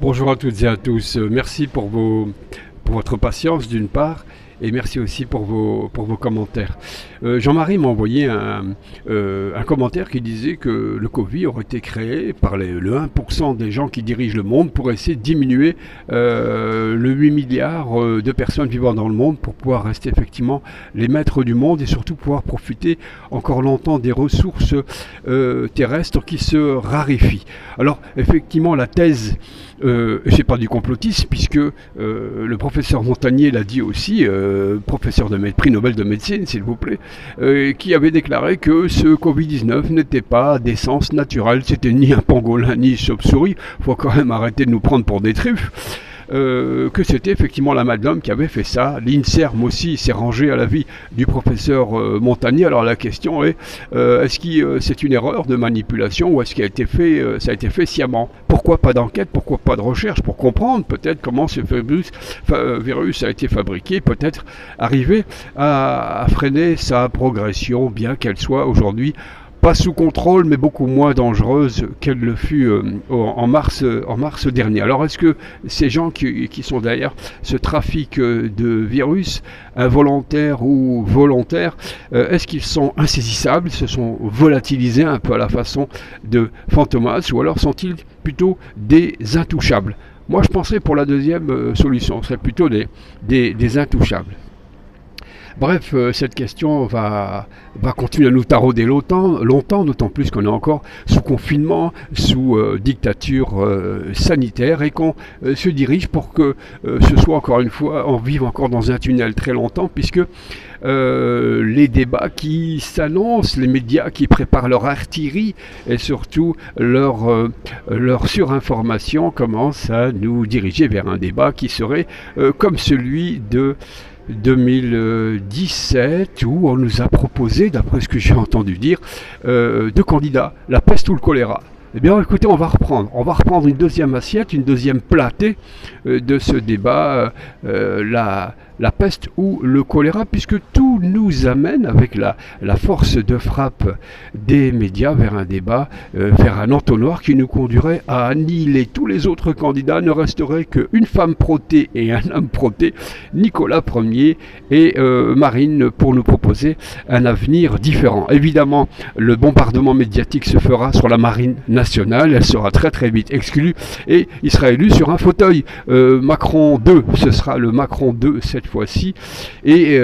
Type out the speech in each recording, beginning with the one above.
Bonjour à toutes et à tous. Merci pour votre patience d'une part, et merci aussi pour vos commentaires. Jean-Marie m'a envoyé un commentaire qui disait que le Covid aurait été créé par le 1% des gens qui dirigent le monde pour essayer de diminuer le 8 milliards de personnes vivant dans le monde pour pouvoir rester effectivement les maîtres du monde et surtout pouvoir profiter encore longtemps des ressources terrestres qui se raréfient. Alors effectivement la thèse, c'est pas du complotisme puisque le professeur Montagnier l'a dit aussi, professeur de prix Nobel de médecine s'il vous plaît, qui avait déclaré que ce Covid-19 n'était pas d'essence naturelle, c'était ni un pangolin ni une chauve-souris, faut quand même arrêter de nous prendre pour des truffes. Que c'était effectivement la Madeleine qui avait fait ça. L'INSERM aussi s'est rangé à l'avis du professeur Montagnier. Alors la question est, est-ce que c'est une erreur de manipulation ou est-ce qu'il ça a été fait sciemment? Pourquoi pas d'enquête? Pourquoi pas de recherche? Pour comprendre peut-être comment ce virus a été fabriqué, peut-être arriver à freiner sa progression, bien qu'elle soit aujourd'hui pas sous contrôle, mais beaucoup moins dangereuse qu'elle le fut en mars dernier. Alors est-ce que ces gens qui sont derrière ce trafic de virus, involontaire ou volontaire, est-ce qu'ils sont insaisissables, se sont volatilisés un peu à la façon de Fantomas, ou alors sont-ils plutôt des intouchables? Moi je penserais pour la deuxième solution, ce serait plutôt des intouchables. Bref, cette question va continuer à nous tarauder longtemps, d'autant plus qu'on est encore sous confinement, sous dictature sanitaire et qu'on se dirige pour que ce soit encore une fois, on vive encore dans un tunnel très longtemps puisque les débats qui s'annoncent, les médias qui préparent leur artillerie et surtout leur surinformation commencent à nous diriger vers un débat qui serait comme celui de 2017 où on nous a proposé, d'après ce que j'ai entendu dire, deux candidats, la peste ou le choléra. Eh bien écoutez, on va reprendre une deuxième assiette, une deuxième platée de ce débat, la peste ou le choléra, puisque tout nous amène avec la force de frappe des médias vers un débat, vers un entonnoir qui nous conduirait à annihiler tous les autres candidats. Ne resterait qu'une femme protée et un homme proté, Nicolas Ier et Marine, pour nous proposer un avenir différent. Évidemment, le bombardement médiatique se fera sur la marine nationale, elle sera très très vite exclue et il sera élu sur un fauteuil. Macron 2, ce sera le Macron 2 cette fois-ci, et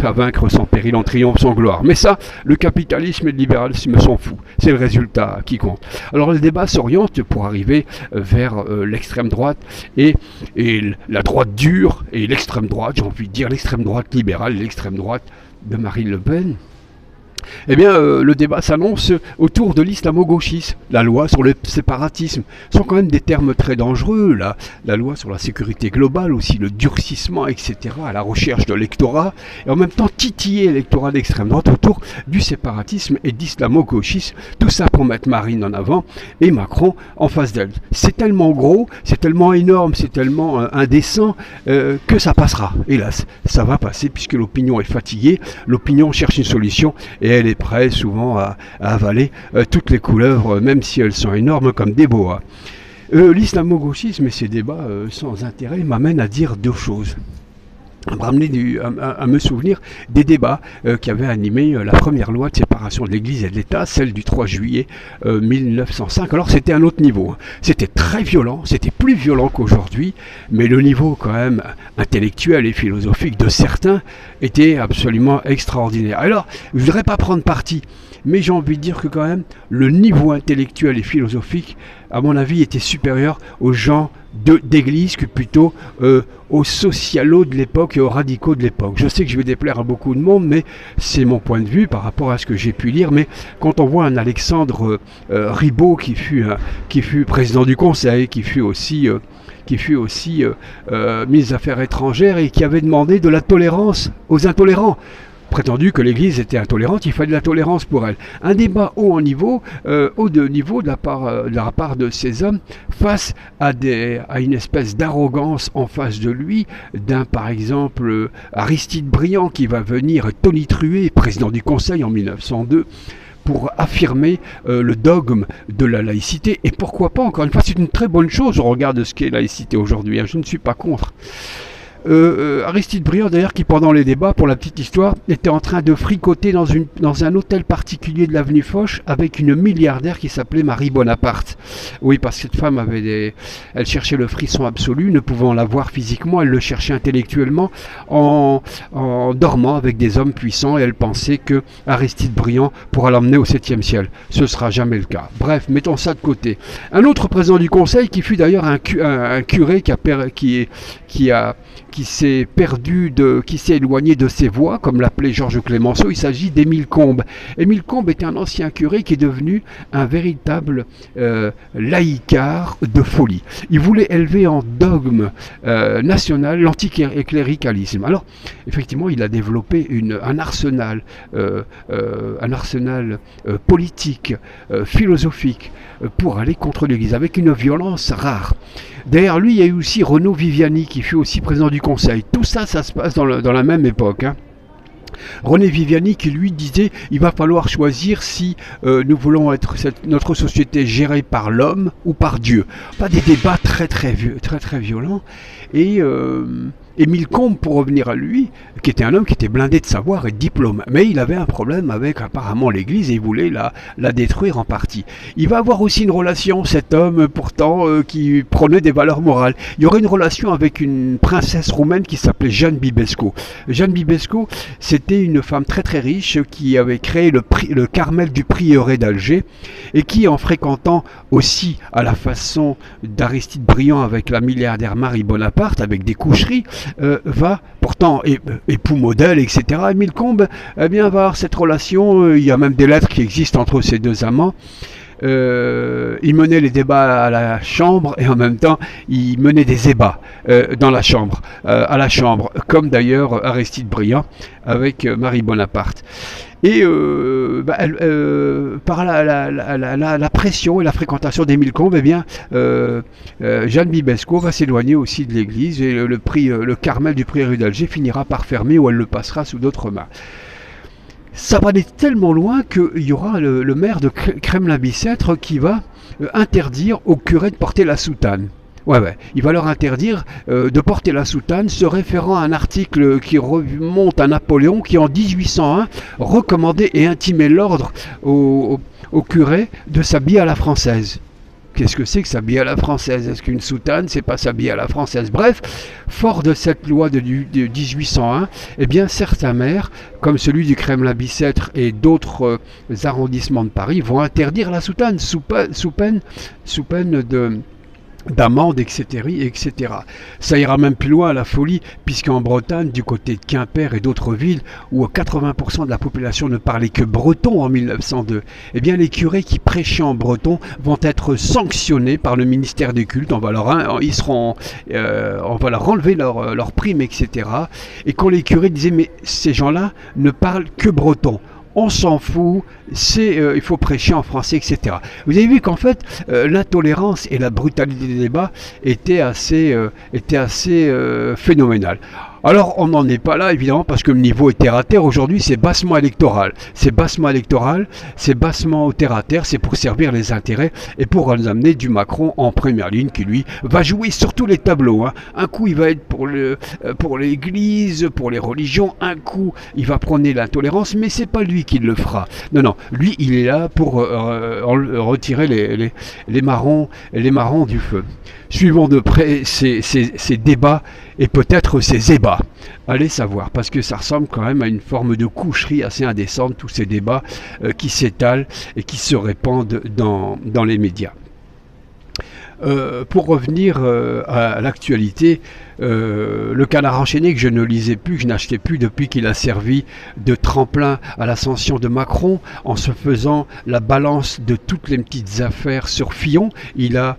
à vaincre sans péril, en triomphe, sans gloire. Mais ça, le capitalisme et le libéralisme s'en fout. C'est le résultat qui compte. Alors le débat s'oriente pour arriver vers l'extrême droite et la droite dure et l'extrême droite, j'ai envie de dire l'extrême droite libérale, l'extrême droite de Marine Le Pen. Eh bien, le débat s'annonce autour de l'islamo-gauchisme, la loi sur le séparatisme. Ce sont quand même des termes très dangereux, la loi sur la sécurité globale, aussi le durcissement, etc., à la recherche de l'électorat, et en même temps titiller l'électorat d'extrême droite autour du séparatisme et d'islamo-gauchisme, tout ça pour mettre Marine en avant et Macron en face d'elle. C'est tellement gros, c'est tellement énorme, c'est tellement indécent que ça passera. Hélas, ça va passer puisque l'opinion est fatiguée, l'opinion cherche une solution, et elle est prête souvent à avaler toutes les couleuvres, même si elles sont énormes comme des boas. L'islamo-gauchisme et ces débats sans intérêt m'amènent à dire deux choses. À me souvenir des débats qui avaient animé la première loi de séparation de l'Église et de l'État, celle du 3 juillet 1905. Alors c'était un autre niveau, hein. C'était très violent, c'était plus violent qu'aujourd'hui, mais le niveau quand même intellectuel et philosophique de certains était absolument extraordinaire. Alors, je ne voudrais pas prendre parti, mais j'ai envie de dire que quand même le niveau intellectuel et philosophique, à mon avis, était supérieur aux gens d'église que plutôt aux socialos de l'époque et aux radicaux de l'époque. Je sais que je vais déplaire à beaucoup de monde, mais c'est mon point de vue par rapport à ce que j'ai pu lire. Mais quand on voit un Alexandre Ribot qui fut président du Conseil, qui fut aussi ministre des Affaires étrangères et qui avait demandé de la tolérance aux intolérants, prétendu que l'Église était intolérante, il fallait de la tolérance pour elle. Un débat haut niveau de la part de ces hommes face à une espèce d'arrogance en face de lui, d'un par exemple Aristide Briand qui va venir tonitruer, président du Conseil en 1902, pour affirmer le dogme de la laïcité. Et pourquoi pas, encore une fois, c'est une très bonne chose au regard de ce qu'est laïcité aujourd'hui, hein, je ne suis pas contre. Aristide Briand d'ailleurs, qui pendant les débats, pour la petite histoire, était en train de fricoter dans un hôtel particulier de l'avenue Foch avec une milliardaire qui s'appelait Marie Bonaparte. Oui, parce que cette femme elle cherchait le frisson absolu, ne pouvant la voir physiquement, elle le cherchait intellectuellement en dormant avec des hommes puissants, et elle pensait que Aristide Briand pourra l'emmener au 7e ciel. Ce sera jamais le cas. Bref, mettons ça de côté. Un autre président du Conseil, qui fut d'ailleurs un curé qui s'est éloigné de ses voies, comme l'appelait Georges Clemenceau. Il s'agit d'Émile Combes. Émile Combes était un ancien curé qui est devenu un véritable laïcard de folie. Il voulait élever en dogme national l'anticléricalisme. Alors, effectivement, il a développé un arsenal politique, philosophique, pour aller contre l'Église, avec une violence rare. Derrière lui, il y a eu aussi Renaud Viviani, qui fut aussi président du Conseil. Tout ça, ça se passe dans la même époque, hein. René Viviani qui lui disait il va falloir choisir si nous voulons être notre société gérée par l'homme ou par Dieu. Pas des débats très violents. Et Émile Combes, pour revenir à lui, qui était un homme qui était blindé de savoir et de diplôme, mais il avait un problème avec apparemment l'Église et il voulait la détruire en partie. Il va avoir aussi une relation, cet homme pourtant qui prônait des valeurs morales. Il y aurait une relation avec une princesse roumaine qui s'appelait Jeanne Bibesco. Jeanne Bibesco, c'était une femme très riche qui avait créé le Carmel du Prieuré d'Alger et qui, en fréquentant aussi à la façon d'Aristide Briand avec la milliardaire Marie Bonaparte, avec des coucheries, va, pourtant époux modèle, etc. Émile Combes va avoir cette relation, il y a même des lettres qui existent entre ces deux amants. Il menait les débats à la chambre et en même temps il menait des ébats dans la chambre, à la chambre, comme d'ailleurs Aristide Briand avec Marie Bonaparte. Et par la pression et la fréquentation d'Émile Combes, eh bien, Jeanne Bibesco va s'éloigner aussi de l'église et le Carmel du Prieuré d'Alger finira par fermer ou elle le passera sous d'autres mains. Ça va aller tellement loin qu'il y aura le maire de Kremlin-Bicêtre qui va interdire aux curés de porter la soutane. Ouais, il va leur interdire de porter la soutane, se référant à un article qui remonte à Napoléon, qui en 1801 recommandait et intimait l'ordre aux curés de s'habiller à la française. Qu'est-ce que c'est que s'habiller à la française? Est-ce qu'une soutane, c'est pas s'habiller à la française? Bref, fort de cette loi de 1801, eh bien certains maires, comme celui du Kremlin-Bicêtre et d'autres arrondissements de Paris, vont interdire la soutane sous peine d'amende, etc. Ça ira même plus loin à la folie, puisqu'en Bretagne, du côté de Quimper et d'autres villes, où 80% de la population ne parlait que breton en 1902, eh bien les curés qui prêchaient en breton vont être sanctionnés par le ministère des cultes. On va leur enlever leur prime, etc. Et quand les curés disaient mais ces gens-là ne parlent que breton, on s'en fout, il faut prêcher en français, etc. Vous avez vu qu'en fait, l'intolérance et la brutalité des débats étaient assez phénoménales. Alors, on n'en est pas là, évidemment, parce que le niveau est terre-à-terre. Aujourd'hui, c'est bassement électoral. C'est bassement au terre-à-terre, c'est pour servir les intérêts et pour nous amener du Macron en première ligne, qui, lui, va jouer sur tous les tableaux, hein. Un coup, il va être pour l'Église, pour les religions. Un coup, il va prôner l'intolérance, mais c'est pas lui qui le fera. Non, lui, il est là pour retirer les marrons du feu. Suivons de près ces débats et peut-être ces ébats. Allez savoir, parce que ça ressemble quand même à une forme de coucherie assez indécente, tous ces débats qui s'étalent et qui se répandent dans les médias. Pour revenir à l'actualité, le Canard enchaîné que je ne lisais plus, que je n'achetais plus depuis qu'il a servi de tremplin à l'ascension de Macron, en se faisant la balance de toutes les petites affaires sur Fillon. Il a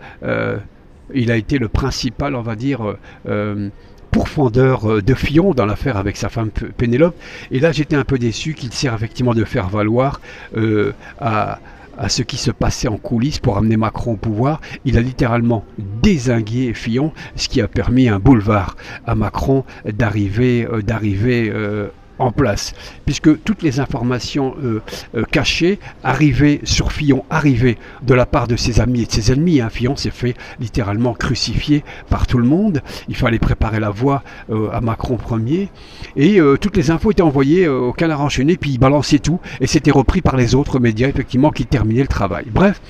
été le principal, on va dire, pourfendeur de Fillon dans l'affaire avec sa femme Pénélope. Et là, j'étais un peu déçu qu'il sert effectivement de faire valoir à ce qui se passait en coulisses pour amener Macron au pouvoir. Il a littéralement dézingué Fillon, ce qui a permis un boulevard à Macron d'arriver en place, puisque toutes les informations cachées arrivaient sur Fillon, arrivaient de la part de ses amis et de ses ennemis. Fillon s'est fait littéralement crucifié par tout le monde. Il fallait préparer la voie à Macron premier, et toutes les infos étaient envoyées au Canard enchaîné, puis il balançait tout, et c'était repris par les autres médias, effectivement, qui terminaient le travail. Bref,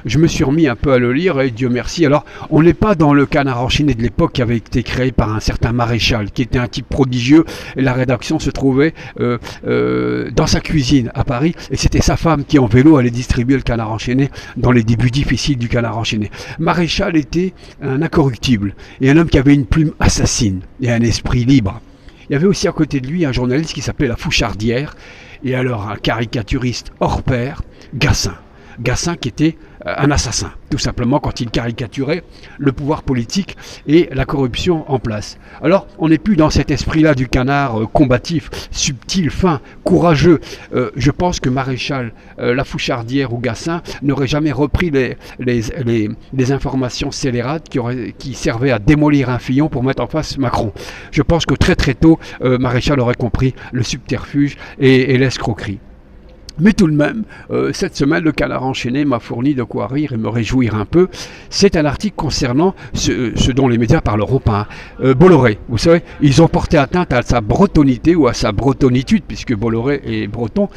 je me suis remis un peu à le lire, et Dieu merci. Alors, on n'est pas dans le Canard enchaîné de l'époque qui avait été créé par un certain Maréchal, qui était un type prodigieux, et la rédaction se trouvait dans sa cuisine à Paris, et c'était sa femme qui en vélo allait distribuer le Canard enchaîné dans les débuts difficiles du Canard enchaîné. Maréchal était un incorruptible, et un homme qui avait une plume assassine, et un esprit libre. Il y avait aussi à côté de lui un journaliste qui s'appelait La Fouchardière, et alors un caricaturiste hors pair, Gassin. Gassin qui était un assassin, tout simplement, quand il caricaturait le pouvoir politique et la corruption en place. Alors, on n'est plus dans cet esprit-là du canard combatif, subtil, fin, courageux. Je pense que Maréchal, La Fouchardière ou Gassin n'auraient jamais repris les informations scélérates qui servaient à démolir un Fillon pour mettre en face Macron. Je pense que très très tôt, Maréchal aurait compris le subterfuge et l'escroquerie. Mais tout de même, cette semaine, le Canard enchaîné m'a fourni de quoi rire et me réjouir un peu. C'est un article concernant ce dont les médias parleront pas. Bolloré, vous savez, ils ont porté atteinte à sa bretonité ou à sa bretonitude, puisque Bolloré est breton,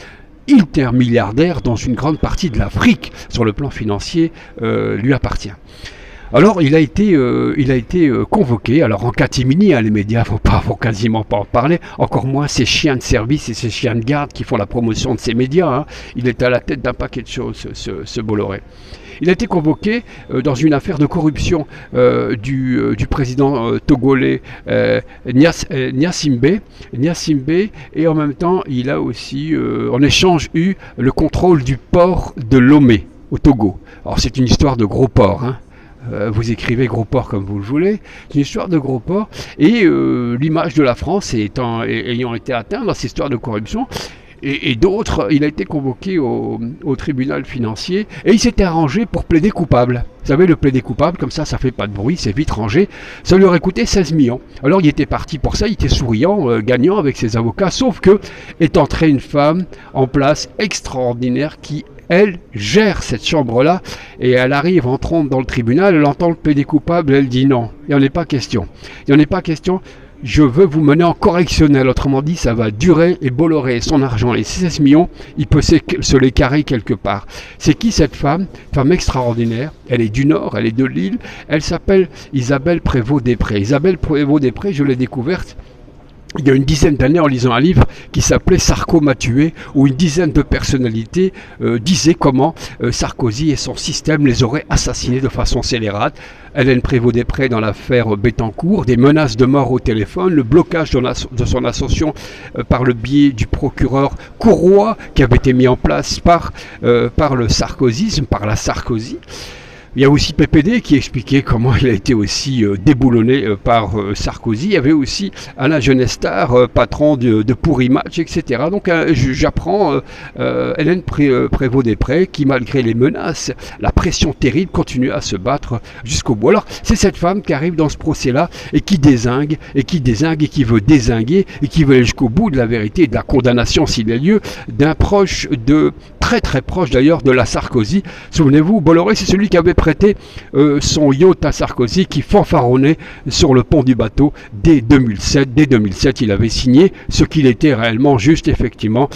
intermilliardaire dans une grande partie de l'Afrique, sur le plan financier, lui appartient. Alors, il a été convoqué, alors en catimini, les médias faut quasiment pas en parler, encore moins ces chiens de service et ces chiens de garde qui font la promotion de ces médias. Il est à la tête d'un paquet de choses, ce Bolloré. Il a été convoqué dans une affaire de corruption du président togolais Gnassingbé, et en même temps, il a aussi, en échange, eu le contrôle du port de Lomé, au Togo. Alors, c'est une histoire de gros port, vous écrivez gros port comme vous le voulez, c'est une histoire de gros port, et l'image de la France ayant été atteinte dans cette histoire de corruption, et d'autres, il a été convoqué au tribunal financier, et il s'était arrangé pour plaider coupable. Vous savez, le plaider coupable, comme ça fait pas de bruit, c'est vite rangé, ça lui aurait coûté 16 millions. Alors il était parti pour ça, il était souriant, gagnant avec ses avocats, sauf que est entrée une femme en place extraordinaire qui, elle, gère cette chambre-là, et elle arrive en trompe dans le tribunal, elle entend le plaider coupable, elle dit non, il n'y en est pas question. Il n'y en est pas question, je veux vous mener en correctionnel, autrement dit, ça va durer, et Bolloré, son argent, les 16 millions, il peut se les carrer quelque part. C'est qui cette femme? Femme extraordinaire, elle est du Nord, elle est de Lille, elle s'appelle Isabelle Prévost-Després. Isabelle Prévost-Després, je l'ai découverte il y a une dizaine d'années en lisant un livre qui s'appelait Sarko m'a tué, où une dizaine de personnalités disaient comment Sarkozy et son système les auraient assassinés de façon scélérate. Hélène Prévost-Després dans l'affaire Bettencourt, des menaces de mort au téléphone, le blocage de son ascension par le biais du procureur Courroy qui avait été mis en place par le sarkozysme, par la Sarkozy. Il y a aussi PPD qui expliquait comment il a été aussi déboulonné par Sarkozy. Il y avait aussi Alain Genestar, patron de Pourri Match, etc. Donc j'apprends Hélène Prévost-Després qui, malgré les menaces, la pression terrible, continue à se battre jusqu'au bout. Alors c'est cette femme qui arrive dans ce procès-là et qui dézingue, et qui veut dézinguer, et qui veut aller jusqu'au bout de la vérité et de la condamnation, s'il y a lieu, d'un proche très très proche d'ailleurs de la Sarkozy. Souvenez-vous, Bolloré, c'est celui qui avait prêté son yacht à Sarkozy, qui fanfaronnait sur le pont du bateau dès 2007. Dès 2007, il avait signé ce qu'il était réellement juste, effectivement,